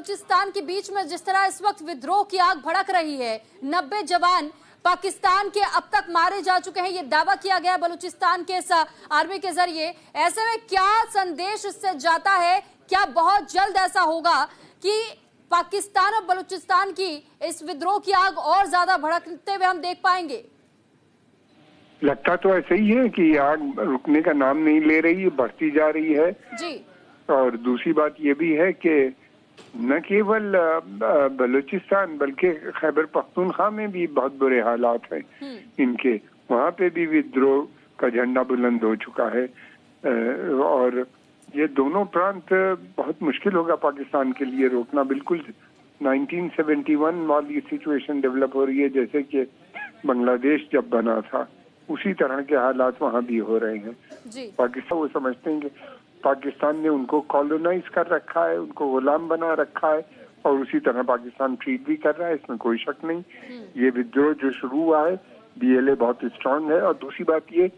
बलूचिस्तान के बीच में जिस तरह इस वक्त विद्रोह की आग भड़क रही है, 90 जवान पाकिस्तान के अब तक मारे जा चुके हैं, ये दावा किया गया बलूचिस्तान के आर्मी के जरिए। ऐसे में क्या संदेश इससे जाता है? क्या बहुत जल्द ऐसा होगा कि पाकिस्तान और बलूचिस्तान की इस विद्रोह की आग और ज्यादा भड़कते हुए हम देख पाएंगे? लगता तो ऐसा ही है कि आग रुकने का नाम नहीं ले रही है, बढ़ती जा रही है जी। और दूसरी बात ये भी है कि न केवल बलूचिस्तान बल्कि खैबर पख्तूनख्वा में भी बहुत बुरे हालात हैं इनके। वहाँ पे भी विद्रोह का झंडा बुलंद हो चुका है और ये दोनों प्रांत बहुत मुश्किल होगा पाकिस्तान के लिए रोकना। बिल्कुल 1971 वाली सिचुएशन डेवलप हो रही है, जैसे कि बांग्लादेश जब बना था उसी तरह के हालात वहाँ भी हो रहे हैं। पाकिस्तान वो समझते हैं कि पाकिस्तान ने उनको कॉलोनाइज कर रखा है, उनको गुलाम बना रखा है और उसी तरह पाकिस्तान ट्रीट भी कर रहा है, इसमें कोई शक नहीं। ये विद्रोह जो शुरू हुआ है, BLA बहुत स्ट्रांग है और दूसरी बात ये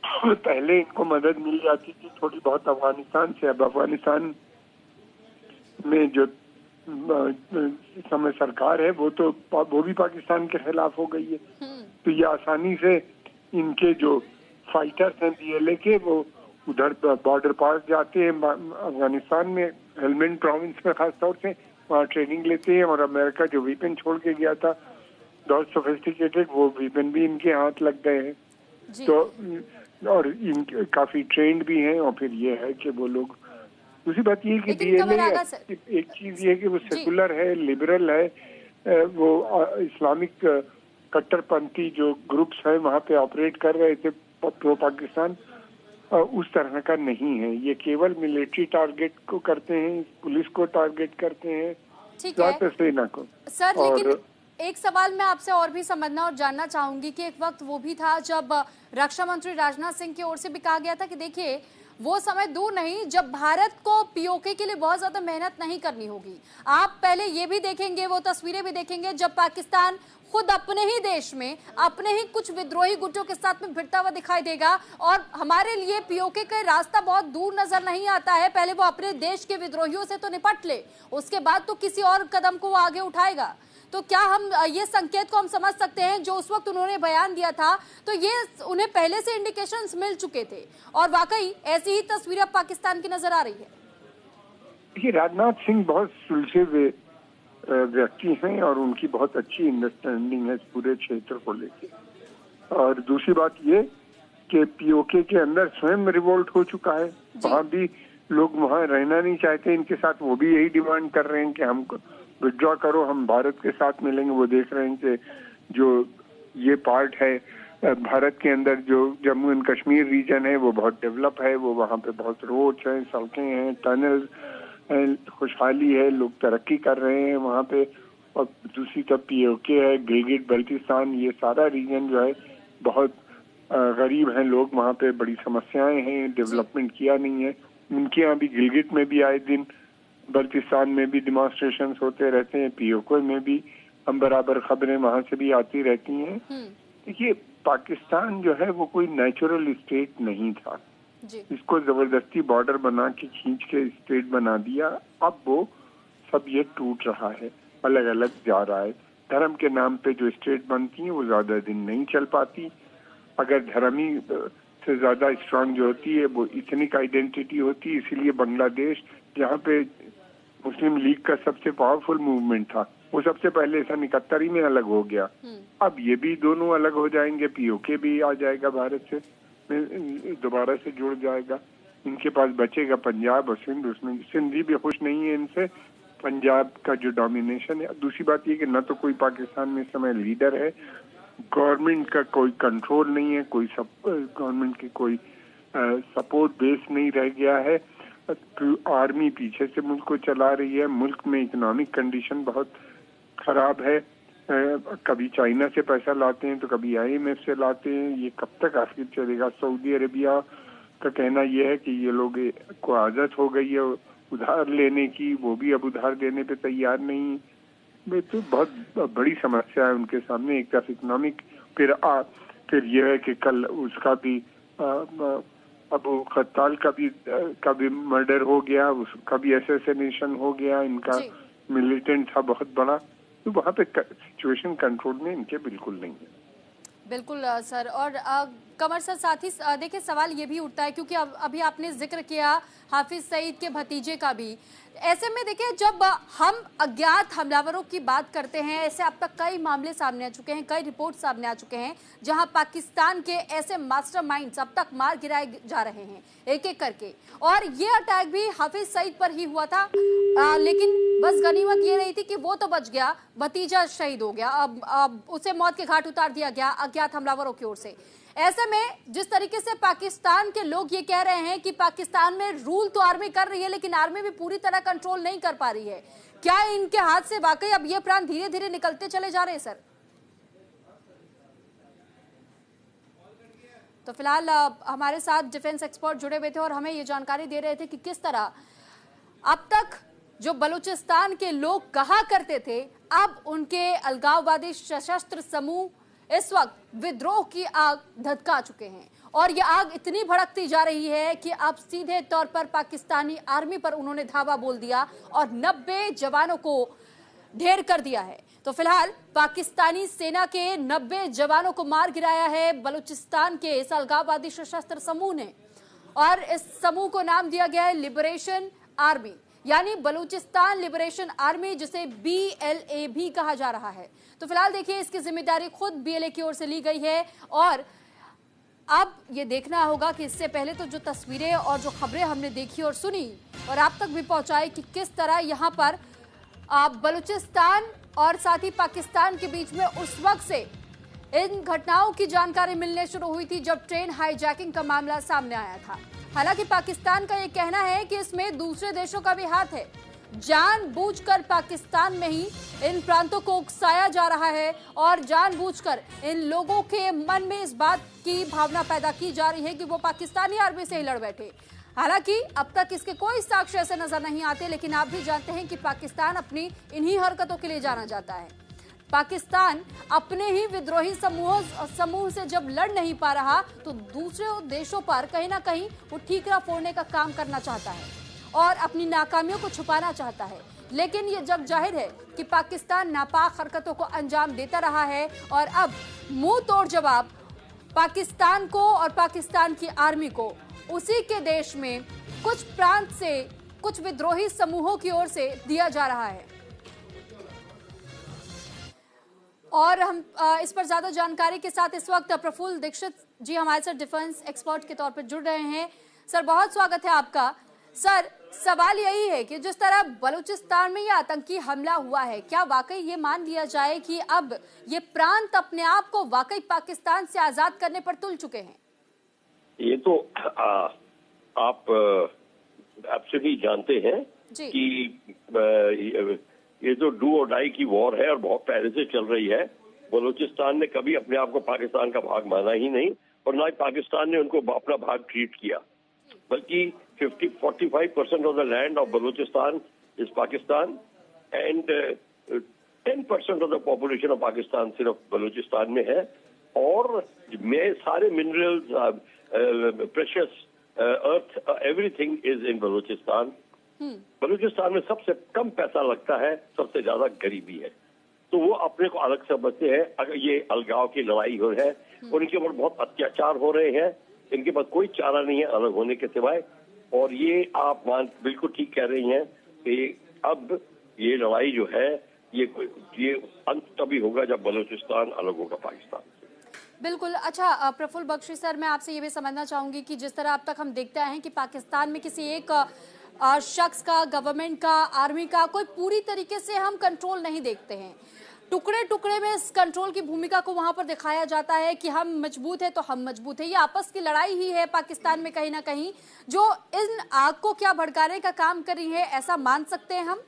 पहले इनको मदद मिल जाती थी थोड़ी बहुत अफगानिस्तान से, अब अफगानिस्तान में जो इस समय सरकार है वो भी पाकिस्तान के खिलाफ हो गई है। तो ये आसानी से इनके जो फाइटर्स हैं BLA के वो उधर बॉर्डर पास जाते हैं अफगानिस्तान में, हेलमंड प्रोविंस में खास तौर से वहाँ ट्रेनिंग लेते हैं। और अमेरिका जो वीपन छोड़ के गया था बहुत सोफिस्टिकेटेड, वो वीपन भी इनके हाथ लग गए हैं। तो और इनके काफी ट्रेंड भी हैं और फिर ये है कि वो लोग, दूसरी बात ये है कि BLA एक चीज ये है कि वो सेकुलर है, लिबरल है, वो इस्लामिक कट्टरपंथी जो ग्रुप्स हैं वहाँ पे ऑपरेट कर रहे थे प्रो पाकिस्तान, उस तरह का नहीं है। ये केवल मिलिट्री टारगेट को करते हैं, पुलिस को टारगेट करते हैं, सेना को। सर लेकिन एक सवाल मैं आपसे और भी समझना और जानना चाहूंगी कि एक वक्त वो भी था जब रक्षा मंत्री राजनाथ सिंह की ओर से भी कहा गया था कि देखिए वो समय दूर नहीं जब भारत को POK के लिए बहुत ज्यादा मेहनत नहीं करनी होगी। आप पहले ये भी देखेंगे, वो तस्वीरें भी देखेंगे जब पाकिस्तान खुद अपने ही देश में अपने ही कुछ विद्रोही गुटों के साथ में भिड़ता हुआ दिखाई देगा और हमारे लिए POK का रास्ता बहुत दूर नजर नहीं आता है। पहले वो अपने देश के विद्रोहियों से तो निपट ले, उसके बाद तो किसी और कदम को वो आगे उठाएगा। तो क्या हम ये संकेत को हम समझ सकते हैं जो उस वक्त उन्होंने बयान दिया था, तो ये उन्हें पहले से इंडिकेशंस मिल चुके थे और वाकई ऐसी ही तस्वीर अब पाकिस्तान की नजर आ रही है? देखिए, राजनाथ सिंह बहुत सुलझे हुए व्यक्ति हैं और उनकी बहुत अच्छी अंडरस्टैंडिंग है इस पूरे क्षेत्र को लेके। और दूसरी बात ये कि POK के अंदर स्वयं रिवोल्ट हो चुका है, वहाँ भी लोग वहाँ रहना नहीं चाहते इनके साथ, वो भी यही डिमांड कर रहे हैं कि हमको विड्रॉ करो, हम भारत के साथ मिलेंगे। वो देख रहे हैं कि जो ये पार्ट है भारत के अंदर, जो जम्मू एंड कश्मीर रीजन है वो बहुत डेवलप है, वो वहाँ पे बहुत रोड्स हैं, सड़कें हैं, टनल्स, खुशहाली है, लोग तरक्की कर रहे हैं वहाँ पे। और दूसरी तरफ POK है, गिलगिट बल्तिस्तान, ये सारा रीजन जो है बहुत गरीब हैं लोग, वहाँ पे बड़ी समस्याएं हैं, डेवलपमेंट किया नहीं है। उनके यहाँ भी गिलगिट में भी आए दिन, बल्तिस्तान में भी डिमॉन्स्ट्रेशंस होते रहते हैं, POK में भी हम बराबर खबरें वहाँ से भी आती रहती हैं। देखिए, पाकिस्तान जो है वो कोई नेचुरल स्टेट नहीं था, इसको जबरदस्ती बॉर्डर बना के खींच के स्टेट बना दिया। अब वो सब ये टूट रहा है, अलग अलग जा रहा है। धर्म के नाम पे जो स्टेट बनती है वो ज्यादा दिन नहीं चल पाती। अगर धर्म ही से ज्यादा स्ट्रांग जो होती है वो इथनिक आइडेंटिटी होती है। इसीलिए बांग्लादेश, जहाँ पे मुस्लिम लीग का सबसे पावरफुल मूवमेंट था, वो सबसे पहले सन 71 में अलग हो गया। अब ये भी दोनों अलग हो जाएंगे, POK भी आ जाएगा भारत से दोबारा से जुड़ जाएगा। इनके पास बचेगा पंजाब और सिंध, उसमें सिंधी भी खुश नहीं है इनसे, पंजाब का जो डोमिनेशन है। दूसरी बात ये कि न तो कोई पाकिस्तान में इस समय लीडर है, गवर्नमेंट का कोई कंट्रोल नहीं है, कोई गवर्नमेंट की कोई सपोर्ट बेस नहीं रह गया है। आर्मी पीछे से मुल्क को चला रही है, मुल्क में इकोनॉमिक कंडीशन बहुत खराब है। कभी चाइना से पैसा लाते हैं तो कभी IMF से लाते हैं, ये कब तक आखिर चलेगा। सऊदी अरेबिया का कहना यह है कि ये लोग को आदत हो गई है उधार लेने की, वो भी अब उधार देने पे तैयार नहीं। तो बहुत बड़ी समस्या है उनके सामने, एक तरफ इकोनॉमिक, फिर यह है कि कल उसका भी अबू खत्ताल का भी मर्डर हो गया, कभी असैसिनेशन हो गया, इनका मिलिटेंट था बहुत बड़ा, तो वहाँ पे सिचुएशन कंट्रोल में इनके बिल्कुल नहीं है। बिल्कुल सर। और कमर सर, साथ ही देखिए सवाल ये भी उठता है क्योंकि अभी आपने जिक्र किया हाफिज सईद के भतीजे का भी। ऐसे में देखिए जब हम अज्ञात हमलावरों की बात करते हैं, ऐसे अब तक कई मामले सामने आ चुके हैं, कई रिपोर्ट सामने आ चुके हैं जहां पाकिस्तान के ऐसे मास्टरमाइंड्स अब तक मार गिराए जा रहे हैं एक एक करके। और ये अटैक भी हाफिज सईद पर ही हुआ था, लेकिन बस गनीमत ये रही थी कि वो तो बच गया, भतीजा शहीद हो गया, अब उसे मौत के घाट उतार दिया गया अज्ञात हमलावरों की ओर से। ऐसे में जिस तरीके से पाकिस्तान के लोग ये कह रहे हैं कि पाकिस्तान में रूल तो आर्मी कर रही है लेकिन आर्मी भी पूरी तरह कंट्रोल नहीं कर पा रही है, क्या इनके हाथ से वाकई अब ये प्रांत धीरे धीरे निकलते चले जा रहे हैं सर? तो फिलहाल हमारे साथ डिफेंस एक्सपर्ट जुड़े हुए थे और हमें ये जानकारी दे रहे थे कि किस तरह अब तक जो बलूचिस्तान के लोग कहा करते थे, अब उनके अलगाववादी सशस्त्र समूह इस वक्त विद्रोह की आग धधका चुके हैं और ये आग इतनी भड़कती जा रही है कि अब सीधे तौर पर पाकिस्तानी आर्मी पर उन्होंने धावा बोल दिया और 90 जवानों को ढेर कर दिया है। तो फिलहाल पाकिस्तानी सेना के 90 जवानों को मार गिराया है बलूचिस्तान के इस अलगाववादी सशस्त्र समूह ने, और इस समूह को नाम दिया गया है लिबरेशन आर्मी, यानी बलूचिस्तान लिबरेशन आर्मी, जिसे BLA भी कहा जा रहा है। तो फिलहाल देखिए इसकी जिम्मेदारी खुद BLA की ओर से ली गई है और अब ये देखना होगा कि इससे पहले तो जो तस्वीरें और जो खबरें हमने देखी और सुनी और आप तक भी पहुंचाई कि किस तरह यहाँ पर बलूचिस्तान और साथ ही पाकिस्तान के बीच में उस वक्त से इन घटनाओं की जानकारी मिलने शुरू हुई थी जब ट्रेन हाईजैकिंग का मामला सामने आया था। हालांकि पाकिस्तान का ये कहना है कि इसमें दूसरे देशों का भी हाथ है, जानबूझकर पाकिस्तान में ही इन प्रांतों को उकसाया जा रहा है और जानबूझकर इन लोगों के मन में इस बात की भावना पैदा की जा रही है कि वो पाकिस्तानी आर्मी से ही लड़ बैठे। हालांकि अब तक इसके कोई साक्ष्य ऐसे नजर नहीं आते, लेकिन आप भी जानते हैं कि पाकिस्तान अपनी इन्हीं हरकतों के लिए जाना जाता है। पाकिस्तान अपने ही विद्रोही समूह से जब लड़ नहीं पा रहा तो दूसरे देशों पर कहीं ना कहीं वो ठीकरा फोड़ने का काम करना चाहता है और अपनी नाकामियों को छुपाना चाहता है। लेकिन ये जग जाहिर है कि पाकिस्तान नापाक हरकतों को अंजाम देता रहा है और अब मुंह तोड़ जवाब पाकिस्तान को और पाकिस्तान की आर्मी को उसी के देश में कुछ प्रांत से कुछ विद्रोही समूहों की ओर से दिया जा रहा है। और हम इस पर ज्यादा जानकारी के साथ इस वक्त प्रफुल्ल दीक्षित जी हमारे साथ डिफेंस एक्सपर्ट के तौर पर जुड़ रहे हैं। सर बहुत स्वागत है आपका। सर सवाल यही है कि जिस तरह बलूचिस्तान में यह आतंकी हमला हुआ है, क्या वाकई ये मान लिया जाए कि अब ये प्रांत अपने आप को वाकई पाकिस्तान से आजाद करने पर तुल चुके हैं? ये तो आप आपसे भी जानते हैं कि ये तो डू और डाई की वॉर है और बहुत पहले से चल रही है। बलूचिस्तान ने कभी अपने आप को पाकिस्तान का भाग माना ही नहीं और ना ही पाकिस्तान ने उनको अपना भाग ट्रीट किया, बल्कि 45% of the land of Balochistan is Pakistan and 10% of the population of Pakistan सिर्फ बलूचिस्तान में है। और में सारे minerals, precious earth, everything is in Balochistan. Balochistan में सबसे कम पैसा लगता है, सबसे ज्यादा गरीबी है, तो वो अपने को अलग समझते हैं। अगर ये अलगाव की लड़ाई हो है और इनके ऊपर बहुत अत्याचार हो रहे हैं, इनके पास कोई चारा नहीं है अलग होने के सिवाय। और ये आप बिल्कुल ठीक कह रही हैं कि अब ये लड़ाई जो है ये अंत तभी होगा जब बलूचिस्तान अलग होगा पाकिस्तान। बिल्कुल। अच्छा प्रफुल्ल बख्शी सर, मैं आपसे ये भी समझना चाहूंगी कि जिस तरह अब तक हम देखते हैं कि पाकिस्तान में किसी एक शख्स का, गवर्नमेंट का, आर्मी का कोई पूरी तरीके से हम कंट्रोल नहीं देखते हैं, टुकड़े टुकड़े में इस कंट्रोल की भूमिका को वहां पर दिखाया जाता है कि हम मजबूत है तो हम मजबूत है। ये आपस की लड़ाई ही है पाकिस्तान में कहीं ना कहीं, जो इन आग को क्या भड़काने का काम कर रही है, ऐसा मान सकते हैं हम?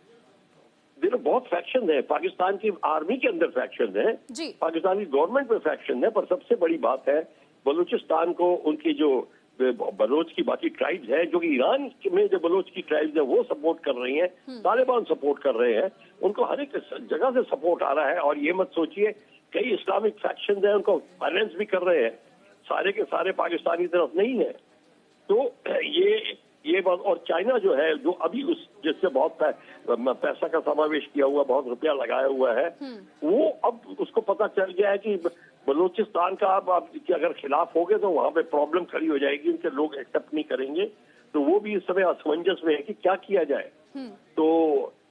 देखो बहुत फैक्शन है पाकिस्तान की आर्मी के अंदर, फैक्शन है जी, पाकिस्तानी गवर्नमेंट में फैक्शन है। पर सबसे बड़ी बात है बलूचिस्तान को उनकी जो बलोच की बाकी ट्राइब्स हैं, जो कि ईरान में जो बलोच की ट्राइब्स है वो सपोर्ट कर रही हैं, तालिबान सपोर्ट कर रहे हैं, उनको हर एक जगह से सपोर्ट आ रहा है। और ये मत सोचिए कई इस्लामिक फैक्शन हैं उनको फाइनेंस भी कर रहे हैं, सारे के सारे पाकिस्तानी तरफ नहीं है। तो ये बात, और चाइना जो है, जो अभी उस जिससे बहुत पैसा का समावेश किया हुआ, बहुत रुपया लगाया हुआ है, वो अब उसको पता चल गया है कि बलूचिस्तान का आप अगर खिलाफ होगे तो वहां पे प्रॉब्लम खड़ी हो जाएगी, उनके लोग एक्सेप्ट नहीं करेंगे। तो वो भी इस समय असमंजस में है कि क्या किया जाए। तो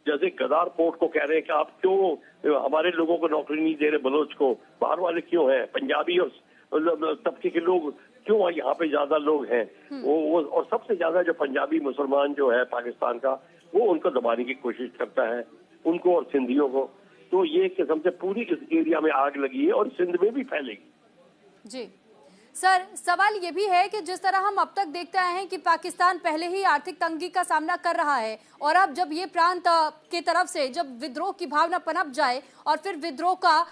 जैसे गदार पोर्ट को कह रहे हैं कि आप क्यों हमारे लोगों को नौकरी नहीं दे रहे, बलोच को, बाहर वाले क्यों हैं, पंजाबी और तबके के लोग क्यों यहाँ पे ज्यादा लोग हैं, वो और सबसे ज्यादा जो पंजाबी मुसलमान जो है पाकिस्तान का, वो उनको दबाने की कोशिश करता है, उनको और सिंधियों को। तो ये किस्म से पूरी इस एरिया में आग लगी है और सिंध में भी फैलेगी। जी सर, सवाल ये भी है कि जिस तरह हम अब तक देखते आए हैं कि पाकिस्तान पहले ही आर्थिक तंगी का सामना कर रहा है, और अब जब ये प्रांत के तरफ से जब विद्रोह की भावना पनप जाए और फिर विद्रोह का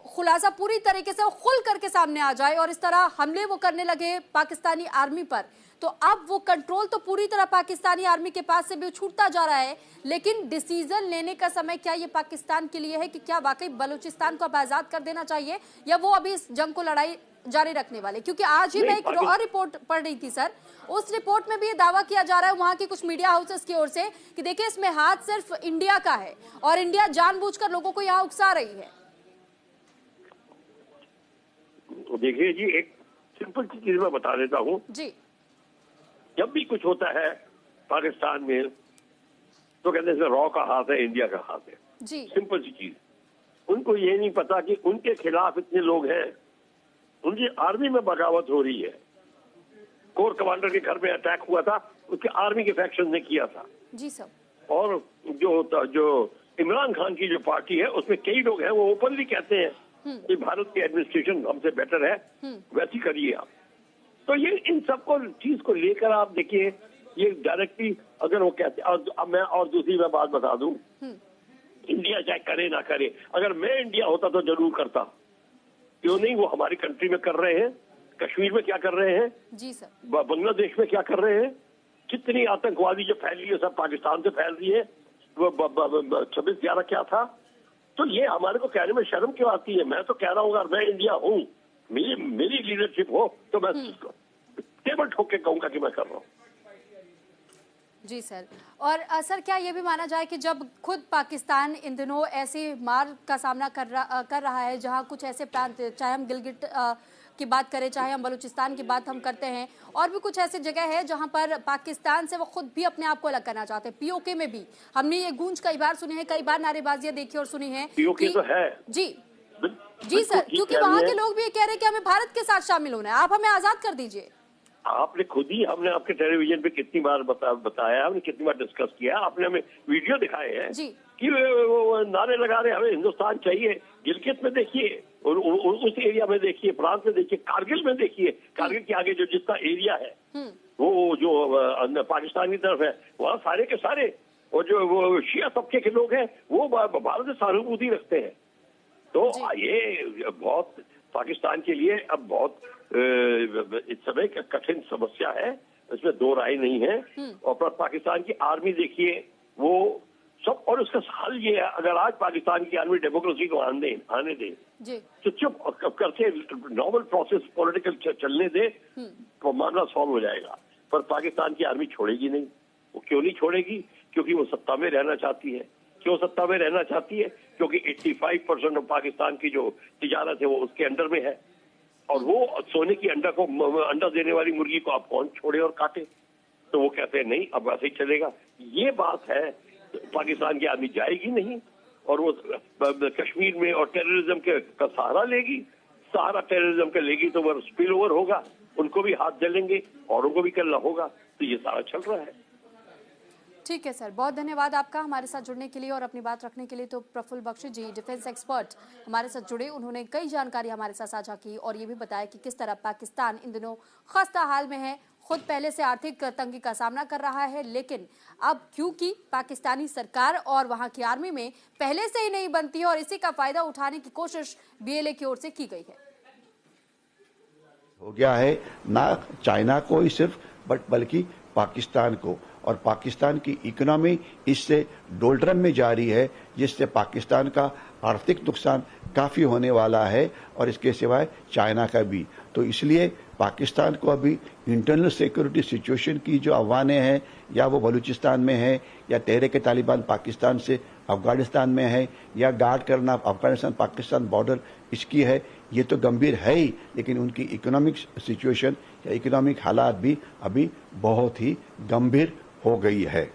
खुलासा पूरी तरीके से खुल करके सामने आ जाए और इस तरह हमले वो करने लगे पाकिस्तानी आर्मी पर, तो अब वो कंट्रोल तो पूरी तरह पाकिस्तानी आर्मी के पास से भी छूटता जा रहा है, लेकिन डिसीजन लेने का समय क्या ये पाकिस्तान के लिए है कि क्या वाकई बलूचिस्तान को अब आजाद कर देना चाहिए, या वो अभी इस जंग को लड़ाई जारी रखने वाले? क्योंकि आज ही मैं एक और रिपोर्ट पढ़ रही थी सर, उस रिपोर्ट में भी ये दावा किया जा रहा है वहां के कुछ मीडिया हाउसेस की ओर से कि देखिए इसमें हाथ सिर्फ इंडिया का है और इंडिया जानबूझकर लोगों को यहाँ उकसा रही है। देखिए जी, एक सिंपल चीज मैं बता देता हूँ जी। जब भी कुछ होता है पाकिस्तान में तो कहते हैं रॉ का हाथ है, इंडिया का हाथ है जी। सिंपल सी चीज। उनको ये नहीं पता कि उनके खिलाफ इतने लोग हैं, उनकी आर्मी में बगावत हो रही है। कोर कमांडर के घर में अटैक हुआ था, उसके आर्मी के फैक्शन ने किया था जी सर। और जो इमरान खान की जो पार्टी है उसमें कई लोग हैं वो ओपनली कहते हैं कि भारत की एडमिनिस्ट्रेशन हमसे बेटर है, वैसी करिए आप। तो ये इन सबको चीज को लेकर आप देखिए, ये डायरेक्टली अगर वो कहते, और मैं और दूसरी मैं बात बता दूं, इंडिया चाहे करे ना करे, अगर मैं इंडिया होता तो जरूर करता, क्यों नहीं? वो हमारी कंट्री में कर रहे हैं, कश्मीर में क्या कर रहे हैं जी सर, बांग्लादेश में क्या कर रहे हैं, कितनी आतंकवादी जो फैल रही है सब पाकिस्तान से फैल रही है। वो 26/11 क्या था? तो ये हमारे को कहने में शर्म क्यों आती है? मैं तो कह रहा हूँ अगर मैं इंडिया हूँ, मेरी लीडरशिप हो तो मैं टेबल ठोक के कहूंगा कि मैं कर रहा हूँ। जी सर। और सर क्या ये भी माना जाए कि जब खुद पाकिस्तान इन दिनों ऐसी मार का सामना कर रहा है, जहां कुछ ऐसे प्रांत, चाहे हम गिलगिट की बात करें, चाहे हम बलूचिस्तान की बात हम करते हैं, और भी कुछ ऐसी जगह है जहां पर पाकिस्तान से वो खुद भी अपने आप को अलग करना चाहते हैं। पीओके में भी हमने ये गूंज कई बार सुनी है, कई बार नारेबाजियां देखी और सुनी है। पीओके तो है जी जी सर, क्योंकि वहाँ के लोग भी ये कह रहे हैं कि हमें भारत के साथ शामिल होना है, आप हमें आजाद कर दीजिए। आपने खुद ही, हमने आपके टेलीविजन पे कितनी बार बताया, हमने कितनी बार डिस्कस किया, आपने हमें वीडियो दिखाए हैं कि वो नारे लगा रहे हमें हिंदुस्तान चाहिए। गिलगित में देखिए, उस एरिया में देखिए, प्रांत में देखिए, कारगिल में देखिए, कारगिल के आगे जो जिसका एरिया है वो जो पाकिस्तान की तरफ है, वहाँ सारे के सारे और जो वो शिया तबके के लोग हैं वो भारत से सहानुभूति रखते हैं। तो ये बहुत पाकिस्तान के लिए अब बहुत इस समय कठिन समस्या है, इसमें दो राय नहीं है। और पाकिस्तान की आर्मी देखिए वो सब, और उसका हल ये है अगर आज पाकिस्तान की आर्मी डेमोक्रेसी को आने दे तो चुप करके नॉर्मल प्रोसेस पॉलिटिकल चलने दे तो मामला सॉल्व हो जाएगा। पर पाकिस्तान की आर्मी छोड़ेगी नहीं। वो क्यों नहीं छोड़ेगी? क्योंकि वो सत्ता में रहना चाहती है। क्यों सत्ता में रहना चाहती है? क्योंकि 85% ऑफ पाकिस्तान की जो तिजारत है वो उसके अंडर में है, और वो सोने की अंडा देने वाली मुर्गी को आप कौन छोड़े और काटे? तो वो कहते हैं नहीं, अब ऐसे ही चलेगा। ये बात है, पाकिस्तान की आर्मी जाएगी नहीं और वो कश्मीर में और टेररिज्म का सहारा लेगी। सहारा टेररिज्म का लेगी तो वो स्पिल ओवर होगा, उनको भी हाथ जलेंगे, औरों को भी करना होगा। तो ये सारा चल रहा है। ठीक है सर, बहुत धन्यवाद आपका हमारे साथ जुड़ने के लिए और अपनी बात रखने के लिए। तो प्रफुल्ल बख्शी जी, डिफेंस एक्सपर्ट, हमारे साथ जुड़े, उन्होंने कई जानकारी हमारे साथ साझा की और ये भी बताया कि किस तरह पाकिस्तान इन दिनों खस्ता हाल में है, खुद पहले से आर्थिक तंगी का सामना कर रहा है, लेकिन अब क्योंकि पाकिस्तानी सरकार और वहां की आर्मी में पहले से ही नहीं बनती है और इसी का फायदा उठाने की कोशिश बीएलए की ओर से की गई है। हो गया है ना चाइना को ही सिर्फ बल्कि पाकिस्तान को, और पाकिस्तान की इकोनॉमी इससे डोल्ड्रम में जा रही है, जिससे पाकिस्तान का आर्थिक नुकसान काफी होने वाला है और इसके सिवाय चाइना का भी। तो इसलिए पाकिस्तान को अभी इंटरनल सिक्योरिटी सिचुएशन की जो आह्वानें हैं, या वो बलूचिस्तान में है, या तहरीक तालिबान पाकिस्तान से अफगानिस्तान में है, या गार्ड करना अफगानिस्तान पाकिस्तान बॉर्डर इसकी है, ये तो गंभीर है ही, लेकिन उनकी इकोनॉमिक सिचुएशन या इकोनॉमिक हालात भी अभी बहुत ही गंभीर हो गई है.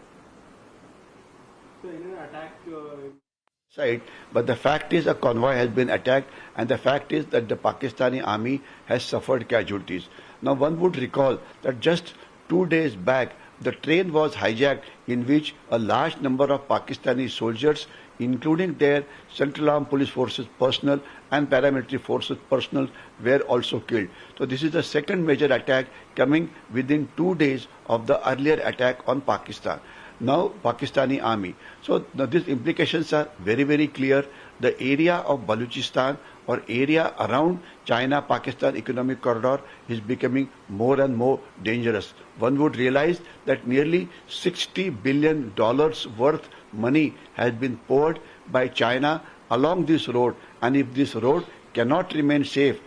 Side, but the fact is a convoy has been attacked, and the fact is that the Pakistani army has suffered casualties. Now one would recall that just 2 days back the train was hijacked in which a large number of Pakistani soldiers, including their Central Armed Police Forces personnel and paramilitary forces personnel, were also killed. So this is the second major attack coming within 2 days of the earlier attack on Pakistan. Now Pakistani army. So now these implications are very, very clear. The area of Balochistan or area around China-Pakistan economic corridor is becoming more and more dangerous. One would realize that nearly $60 billion worth money has been poured by China along this road, and if this road cannot remain safe,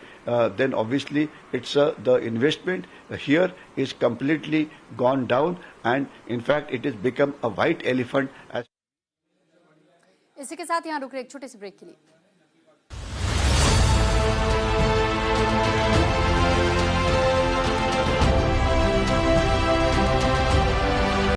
then obviously it's the investment here is completely gone down, and in fact it has become a white elephant. इसी के साथ यहाँ रुक रहे एक छोटे से break के लिए.